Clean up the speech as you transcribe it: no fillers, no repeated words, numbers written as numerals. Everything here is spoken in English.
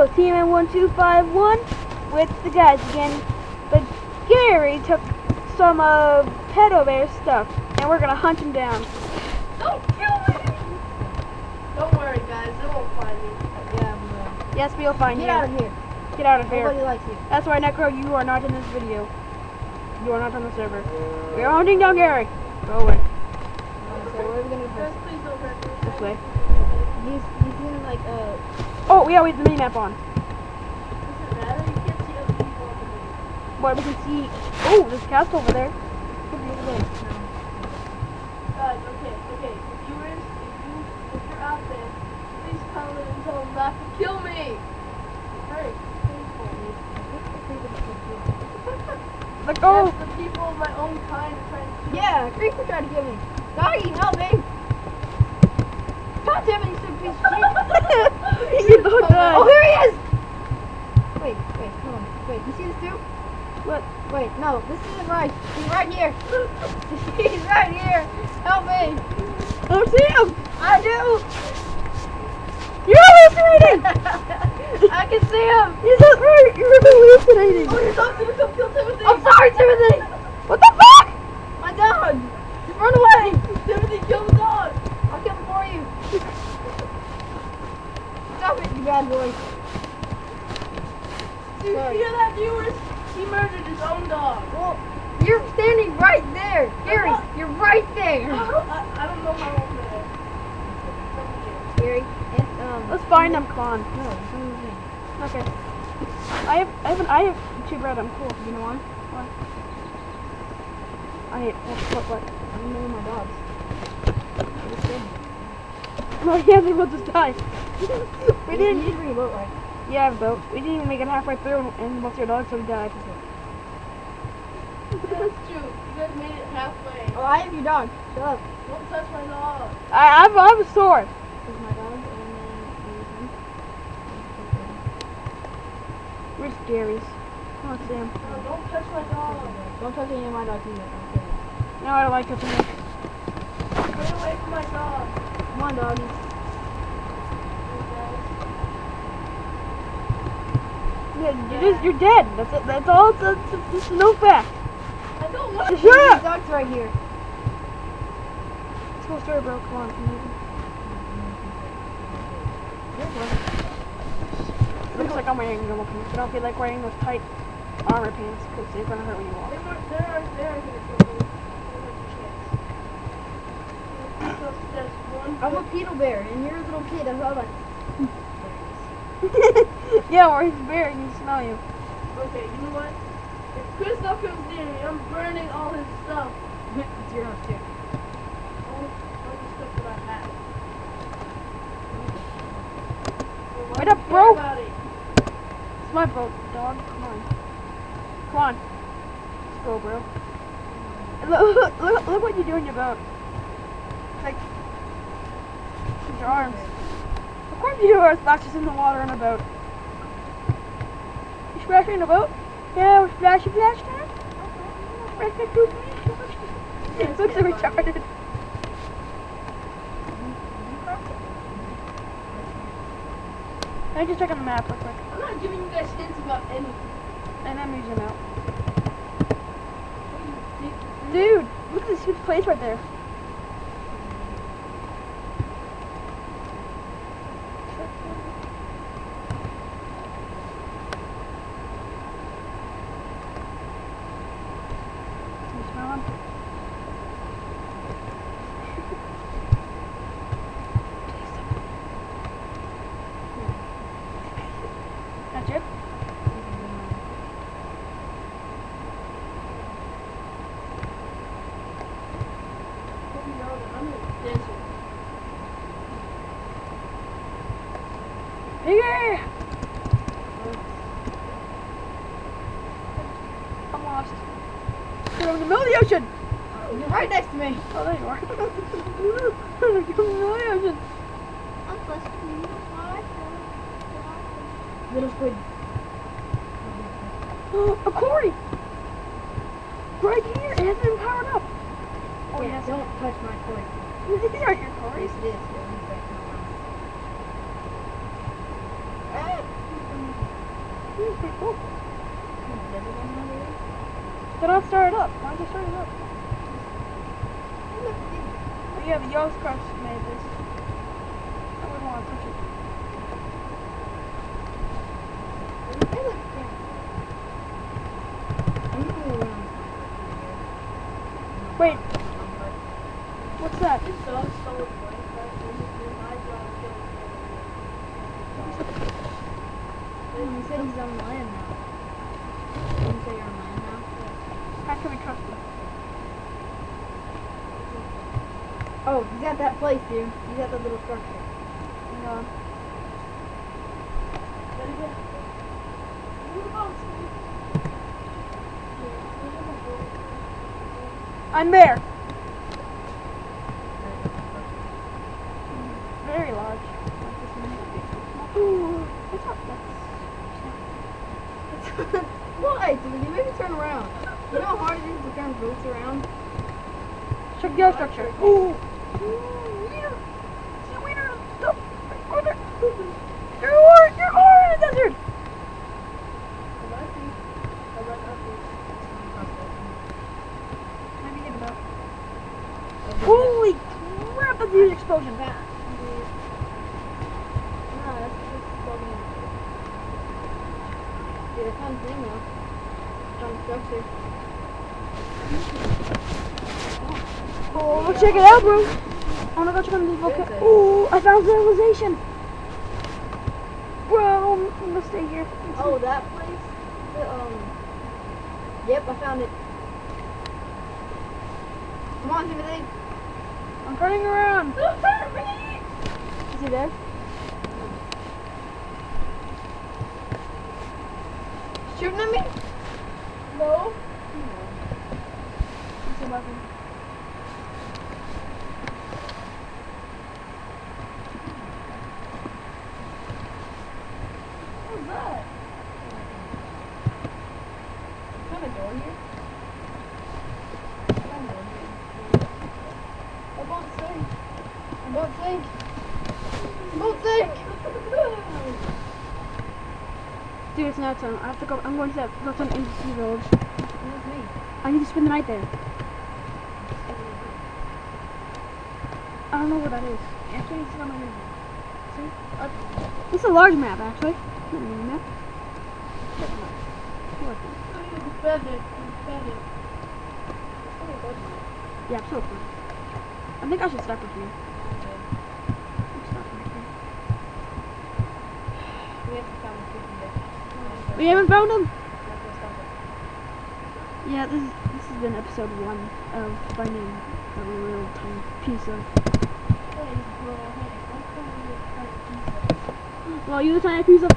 Yo, Team M1251 with the guys again. But Gary took some of Pedo Bear's stuff, and we're gonna hunt him down. Don't kill me! Don't worry, guys. They won't find me. Yeah, we will. Yes, we'll find you. Get out of here. Get out of here. Nobody likes you. That's why, Necro, you are not in this video. You are not on the server. We are hunting down Gary. Go away. So where are we gonna go Guys, first? please don't hurt me. This way. He's doing like Oh, yeah, we have the mini map on. Doesn't matter. You can't see other people on the video. But we can see. Oh, there's a castle over there. Could be over there. Guys, okay. Viewers, if you're out there, please comment and tell them not to kill me. Hurry. Let go. Yes, the people of my own kind are trying to kill me. yeah, Creeper tried to kill me. Doggy, help me! God damn it, you stupid piece of shit! You don't die. Oh, here he is! Wait, hold on. Wait, you see this too? What? Wait, no, this isn't right. He's right here. He's right here. Help me! I don't see him. I do! You're hallucinating. I can see him! You're not right. You're hallucinating. Oh, you're so Timothy. Kill Timothy. I'm sorry, Timothy! What the fuck? My dog! Just run away! Timothy, kill the dog. I'll kill him for you! Stop it, you bad boy! Do you Sorry. hear that, viewers? He murdered his own dog. Well, you're standing right there! Gary, you're right I there! don't know how old they are. Gary, and, Let's find him, Con. No, it's not moving. Okay. I have two bread. I'm cool. You know why? Why? What? I don't know my dogs. No, yeah, they will just die. We You didn't. need to bring a boat, right? Yeah, but we didn't even make it halfway through, and most of your dogs have died. That's true. You guys made it halfway. Oh, I have your dog. Shut up. Don't touch my dog. I have a sword. This is my dog, and then here's him. Where's Gary's? Oh, it's Sam. No, don't touch my dog. Don't touch any of my dogs either. I'm kidding. No, I don't like touching it. Stay away from my dog. Come on, doggy. You're dead. That's it. That's all. It's no fact. I don't want Shut to. up. These dogs right here. Let's go story, bro. Come on. It looks like I'm wearing normal pants, but I don't feel like wearing those tight armor pants because they're gonna hurt when you walk. They aren't gonna kill me. There's one. I'm a Beetle Bear, and you're a little kid. I'm all like, Yeah, or he's bear and he smell you. Okay, you know what? If Christoph comes near me, I'm burning all his stuff. it's your house too. All the stuff that I have. Well, why Wait do up, you care bro. about it? It's my boat, dog. Come on. Come on. Let's go, bro. Look what you do in your boat. Like, with your arms. Of course you are splashes in the water in a boat. You splashing in a boat? Yeah, we're splashy flash time. It looks so retarded. Let me just check on the map real quick. I'm not giving you guys hints about anything. And I'm using out. Dude, look at this huge place right there. Can you smell 'em? That's it? You know that I'm in the desert. Here! I'm lost. Dude, I'm in the middle of the ocean! You're right next to me. Oh, there you are. I'm in the middle of the ocean. Little squid. A quarry! Right here! It hasn't been powered up! Oh, Yeah, yes. don't touch my toy. These aren't your quarries. Yes, it is. It's pretty cool. Then I'll start it up. Why don't you start it up? Oh, yeah, the Yost Crush made this. I wouldn't want to touch it. Wait, what's that? This dog stole the Minecraft. It's my job to kill You said he's on land now. You say you're on land now? How can we trust him? Oh, he's at that place, dude. He's at the little structure. No. I'm there. Very large. Ooh, it's not that. Why, dude? You made me turn around. You know how hard it is to turn boats around? Check the other structure. Ooh. Wiener. See wiener stuff. Go there. You're in the desert. Let me get about. Holy crap! That's a huge explosion. No, that's just building. Dude, I found the thing though. Found the structure. Oh, check it out, bro. I wanna go check on this volcano. Oh, I found civilization. Bro, I'm gonna stay here. Oh, that place? Yep, I found it. Come on, Timothy. I'm turning around. Is he there? Shooting at me? No. It's a weapon. What's that? Found a door here. Found a door here. I won't sink. I won't sink. I won't sink. Dude, it's night time. I have to go. I'm going to go to an industry village. Where's me? I need to spend the night there. I don't know where that is. Actually, it's on my map. See? This is a large map, actually. Not a mini map. Look. Found it. Found it. Yeah, I'm so fun. I think I should start with you. I'm stopping right here. We have to find the freaking bit. We haven't found him. Yeah, this has been episode 1 of finding a real tiny piece of. Well, you the tiny piece of.